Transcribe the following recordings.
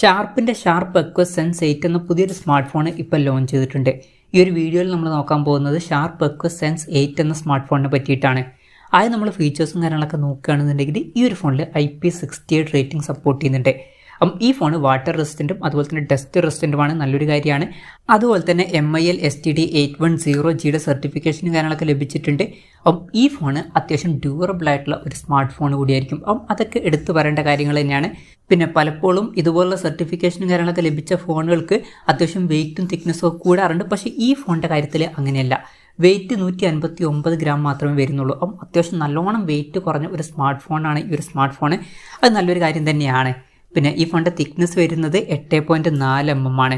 ഷാർപ്പിൻ്റെ sharp Aquos Sense 8 എന്ന പുതിയൊരു smart phone ഇപ്പോൾ ലോഞ്ച് ചെയ്തിട്ടുണ്ട്. ഈ ഒരു വീഡിയോയിൽ നമ്മൾ നോക്കാൻ പോകുന്നത് ഷാർപ്പ് Aquos Sense 8 എന്ന സ്മാർട്ട് ഫോണിനെ പറ്റിയിട്ടാണ്. ആദ്യം നമ്മൾ ഫീച്ചേഴ്സും കാര്യങ്ങളൊക്കെ നോക്കുകയാണെന്നുണ്ടെങ്കിൽ ഈ ഒരു ഫോണിൽ IP68 റേറ്റിംഗ് സപ്പോർട്ട് ചെയ്യുന്നുണ്ട്. ഈ ഫോൺ വാട്ടർ റെസിസ്റ്റൻറ്റും അതുപോലെ തന്നെ ഡസ്റ്റ് റെസിസ്റ്റൻറ്റുമാണ്, നല്ലൊരു കാര്യമാണ്. അതുപോലെ തന്നെ MIL STD 810Gയുടെ സർട്ടിഫിക്കേഷനും കാര്യങ്ങളൊക്കെ ലഭിച്ചിട്ടുണ്ട്. ഈ ഫോണ് അത്യാവശ്യം ഡ്യൂറബിൾ ആയിട്ടുള്ള ഒരു സ്മാർട്ട് ഫോൺ കൂടിയായിരിക്കും. അതൊക്കെ എടുത്തു പറയേണ്ട കാര്യങ്ങൾ തന്നെയാണ്. പിന്നെ പലപ്പോഴും ഇതുപോലുള്ള സർട്ടിഫിക്കേഷനും കാര്യങ്ങളൊക്കെ ലഭിച്ച ഫോണുകൾക്ക് അത്യാവശ്യം വെയിറ്റും തിക്നെസ്സും ഒക്കെ കൂടാറുണ്ട്. പക്ഷേ ഈ ഫോണിൻ്റെ കാര്യത്തിൽ അങ്ങനെയല്ല. വെയിറ്റ് 159 ഗ്രാം മാത്രമേ വരുന്നുള്ളൂ. അത്യാവശ്യം നല്ലോണം വെയിറ്റ് കുറഞ്ഞ ഒരു സ്മാർട്ട് ഫോണാണ് ഈ ഒരു സ്മാർട്ട് ഫോൺ. അത് നല്ലൊരു കാര്യം തന്നെയാണ്. പിന്നെ ഈ ഫോണിൻ്റെ തിക്നെസ് വരുന്നത് 8.4 mm ആണ്.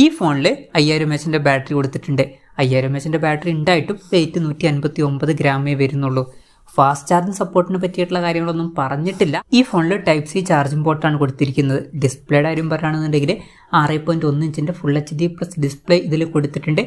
ഈ ഫോണിൽ 5000 mAh ബാറ്ററി കൊടുത്തിട്ടുണ്ട്. 5000 mAh ബാറ്ററി ഉണ്ടായിട്ടും വെയിറ്റ് 159 ഗ്രാമേ വരുന്നുള്ളൂ. ഫാസ്റ്റ് ചാർജിങ് സപ്പോർട്ടിനെ പറ്റിയിട്ടുള്ള കാര്യങ്ങളൊന്നും പറഞ്ഞിട്ടില്ല. ഈ ഫോണിൽ Type-C ചാർജിംഗ് പോർട്ടാണ് കൊടുത്തിരിക്കുന്നത്. ഡിസ്പ്ലേയുടെ കാര്യം പറയുകയാണെന്നുണ്ടെങ്കിൽ 6.1 ഇഞ്ചിൻ്റെ Full HD+ ഡിസ്പ്ലേ ഇതിൽ കൊടുത്തിട്ടുണ്ട്.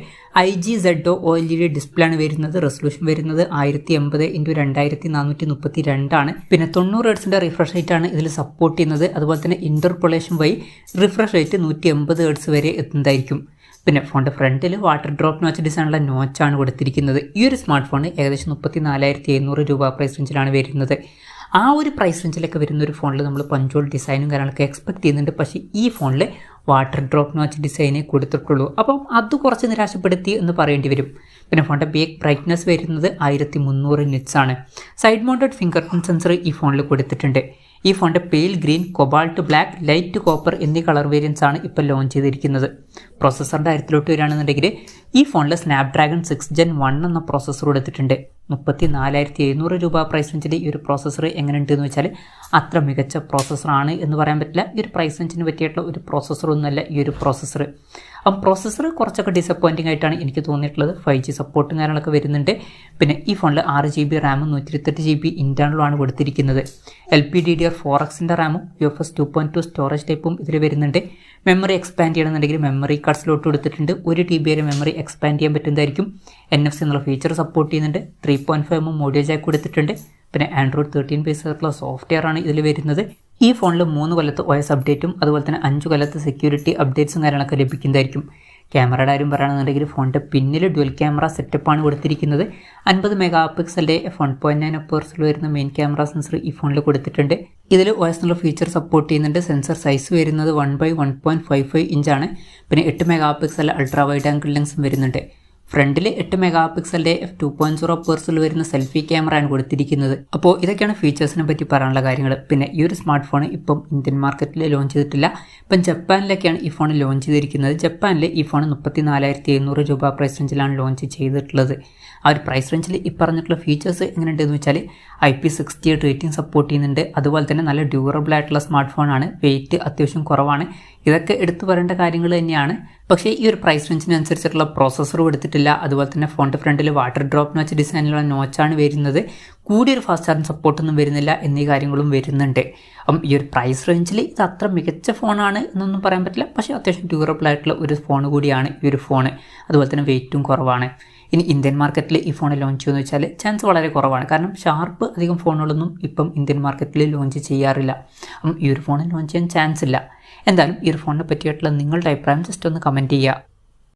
igzo OLED ഡിസ്പ്ലേ ആണ് വരുന്നത്. റെസൊല്യൂഷൻ വരുന്നത് 1080x2432 ആണ്. പിന്നെ 90 Hz റിഫ്രഷ് റേറ്റ് ആണ് ഇതിൽ സപ്പോർട്ട് ചെയ്യുന്നത്. അതുപോലെ തന്നെ ഇന്റർപോളേഷൻ വഴി റിഫ്രഷ് റേറ്റ് 180 Hz വരെ എത്തുന്നതായിരിക്കും. പിന്നെ ഫോണിൻ്റെ ഫ്രണ്ടിൽ വാട്ടർ ഡ്രോപ്പ് നോച്ച് ഡിസൈനുള്ള നോച്ചാണ് കൊടുത്തിരിക്കുന്നത്. ഈ ഒരു സ്മാർട്ട് ഫോൺ ഏകദേശം 34,700 രൂപ പ്രൈസ് റേഞ്ചിലാണ് വരുന്നത്. ആ ഒരു പ്രൈസ് റേഞ്ചിലൊക്കെ വരുന്ന ഒരു ഫോണിൽ നമ്മൾ പഞ്ചോൾ ഡിസൈനും കാര്യങ്ങളൊക്കെ എക്സ്പെക്ട് ചെയ്യുന്നുണ്ട്. പക്ഷേ ഈ ഫോണിൽ വാട്ടർ ഡ്രോപ്പ് നോച്ച് ഡിസൈനേ കൊടുത്തിട്ടുള്ളൂ. അത് കുറച്ച് നിരാശപ്പെടുത്തി എന്ന് പറയേണ്ടി വരും. പിന്നെ ഫോണിൻ്റെ ബേക്ക് ബ്രൈറ്റ്നസ് വരുന്നത് 1300 nits ആണ്. Side mounted finger print sensor ഈ ഫോണിൽ കൊടുത്തിട്ടുണ്ട്. ഈ ഫോണിൻ്റെ pale green, cobalt black, light copper എന്നീ കളർ വേരിയൻസ് ആണ് ഇപ്പോൾ ലോഞ്ച് ചെയ്തിരിക്കുന്നത്. പ്രോസസ്സറിൻ്റെ കാര്യത്തിലോട്ട് വരികയാണെന്നുണ്ടെങ്കിൽ ഈ ഫോണിൽ സ്നാപ്ഡ്രാഗൺ 6 Gen 1 എന്ന പ്രോസസ്സർ കൊടുത്തിട്ടുണ്ട്. 34,700 രൂപ പ്രൈസ് റേഞ്ചിൽ ഈ ഒരു പ്രോസസ്സർ എങ്ങനെയുണ്ട് എന്ന് വെച്ചാൽ അത്ര മികച്ച പ്രോസസ്സറാണ് എന്ന് പറയാൻ പറ്റില്ല. ഈ ഒരു പ്രൈസ് റേഞ്ചിന് പറ്റിയിട്ടുള്ള ഒരു പ്രോസസ്സറൊന്നുമല്ല ഈ ഒരു പ്രോസസ്സർ. പ്രോസസ്സർ കുറച്ചൊക്കെ ഡിസപ്പോയിൻറ്റിംഗ് ആയിട്ടാണ് എനിക്ക് തോന്നിയിട്ടുള്ളത്. 5G സപ്പോർട്ടും കാര്യങ്ങളൊക്കെ വരുന്നുണ്ട്. പിന്നെ ഈ ഫോണിൽ 6GB റാമും 128GB ഇൻറ്റേർണലുമാണ് കൊടുത്തിരിക്കുന്നത്. LPDDR4Xൻ്റെ റാമും UFS 2.2 സ്റ്റോറേജ് ടൈപ്പും ഇതിൽ വരുന്നുണ്ട്. മെമ്മറി എക്സ്പാൻഡ് ചെയ്യണമെന്നുണ്ടെങ്കിൽ മെമ്മറി കാർഡ് സ്ലോട്ട് കൊടുത്തിട്ടുണ്ട്. 1 TB വരെ മെമ്മറി എക്സ്പാൻഡ് ചെയ്യാൻ പറ്റുന്നതായിരിക്കും. NFC എന്നുള്ള ഫീച്ചർ സപ്പോർട്ട് ചെയ്യുന്നുണ്ട്. 3.5 mm ഓഡിയോ ജാക്ക് കൊടുത്തിട്ടുണ്ട്. പിന്നെ Android 13 ബേസ് ആയിട്ടുള്ള സോഫ്റ്റ്വെയർ ആണ് ഇതിൽ വരുന്നത്. ഈ ഫോണിൽ 3 കൊല്ലത്ത് OS അപ്ഡേറ്റും അതുപോലെ തന്നെ 5 കൊല്ലത്ത് സെക്യൂരിറ്റി അപ്ഡേറ്റ്സും കാര്യങ്ങളൊക്കെ ലഭിക്കുന്നതായിരിക്കും. ക്യാമറയുടെ കാര്യം പറയുകയാണെന്നുണ്ടെങ്കിൽ ഫോണിൻ്റെ പിന്നിൽ ഡ്യുവൽ ക്യാമറ സെറ്റപ്പാണ് കൊടുത്തിരിക്കുന്നത്. 50 MP f1.9 അപ്പേഴ്സിൽ വരുന്ന മെയിൻ ക്യാമറ സെൻസർ ഈ ഫോണിൽ കൊടുത്തിട്ടുണ്ട്. ഇതിൽ OS എന്നുള്ള ഫീച്ചർ സപ്പോർട്ട് ചെയ്യുന്നുണ്ട്. സെൻസർ സൈസ് വരുന്നത് 1/1.55 ഇഞ്ചാണ്. പിന്നെ 8 MP അൾട്രാ വൈഡ് ആംഗിൾ ലെൻസും വരുന്നുണ്ട്. ഫ്രണ്ടിൽ 8 MP f2.0 അപ്പേഴ്സിൽ വരുന്ന സെൽഫി ക്യാമറയാണ് കൊടുത്തിരിക്കുന്നത്. അപ്പോൾ ഇതൊക്കെയാണ് ഫീച്ചേഴ്സിനെ പറ്റി പറയാനുള്ള കാര്യങ്ങൾ. പിന്നെ ഈ ഒരു സ്മാർട്ട് ഫോൺ ഇപ്പം ഇന്ത്യൻ മാർക്കറ്റിൽ ലോഞ്ച് ചെയ്തിട്ടില്ല. ഇപ്പം ജപ്പാനിലൊക്കെയാണ് ഈ ഫോൺ ലോഞ്ച് ചെയ്തിരിക്കുന്നത്. ജപ്പാനിൽ ഈ ഫോൺ 34,700 രൂപ പ്രൈസ് റേഞ്ചിലാണ് ലോഞ്ച് ചെയ്തിട്ടുള്ളത്. ആ ഒരു പ്രൈസ് റേഞ്ചിൽ ഈ പറഞ്ഞിട്ടുള്ള ഫീച്ചേഴ്സ് എങ്ങനെയുണ്ടെന്ന് വെച്ചാൽ IP68 റേറ്റിംഗ് സപ്പോർട്ട് ചെയ്യുന്നുണ്ട്. അതുപോലെ തന്നെ നല്ല ഡ്യൂറബിൾ ആയിട്ടുള്ള സ്മാർട്ട് ഫോണാണ്. വെയിറ്റ് അത്യാവശ്യം കുറവാണ്. ഇതൊക്കെ എടുത്തു പറയേണ്ട കാര്യങ്ങൾ തന്നെയാണ്. പക്ഷേ ഈ ഒരു പ്രൈസ് റേഞ്ചിനനുസരിച്ചിട്ടുള്ള പ്രോസസ്സറും എടുത്തിട്ടില്ല. അതുപോലെ തന്നെ ഫോണിൻ്റെ ഫ്രണ്ടിൽ വാട്ടർ ഡ്രോപ്പ് നോച്ച് ഡിസൈനിലുള്ള നോച്ചാണ് വരുന്നത്. കൂടിയൊരു ഫാസ്റ്റ് ചാർജിങ് സപ്പോർട്ടൊന്നും വരുന്നില്ല എന്നീ കാര്യങ്ങളും വരുന്നുണ്ട്. ഈ ഒരു പ്രൈസ് റേഞ്ചിൽ ഇത് അത്ര മികച്ച ഫോണാണ് എന്നൊന്നും പറയാൻ പറ്റില്ല. പക്ഷേ അത്യാവശ്യം ഡ്യൂറബിൾ ആയിട്ടുള്ള ഒരു ഫോൺ കൂടിയാണ് ഈ ഒരു ഫോൺ. അതുപോലെ തന്നെ വെയിറ്റും കുറവാണ്. ഇനി ഇന്ത്യൻ മാർക്കറ്റിൽ ഈ ഫോൺ ലോഞ്ച് ചെയ്യുമെന്ന് വെച്ചാൽ ചാൻസ് വളരെ കുറവാണ്. കാരണം ഷാർപ്പ് അധികം ഫോണുകളൊന്നും ഇപ്പം ഇന്ത്യൻ മാർക്കറ്റിൽ ലോഞ്ച് ചെയ്യാറില്ല. ഈ ഒരു ഫോൺ ലോഞ്ച് ചെയ്യാൻ ചാൻസ് ഇല്ല. എന്തായാലും ഈ ഒരു ഫോണിനെ പറ്റിയിട്ടുള്ള നിങ്ങളുടെ അഭിപ്രായം ജസ്റ്റ് ഒന്ന് കമൻറ്റ് ചെയ്യുക.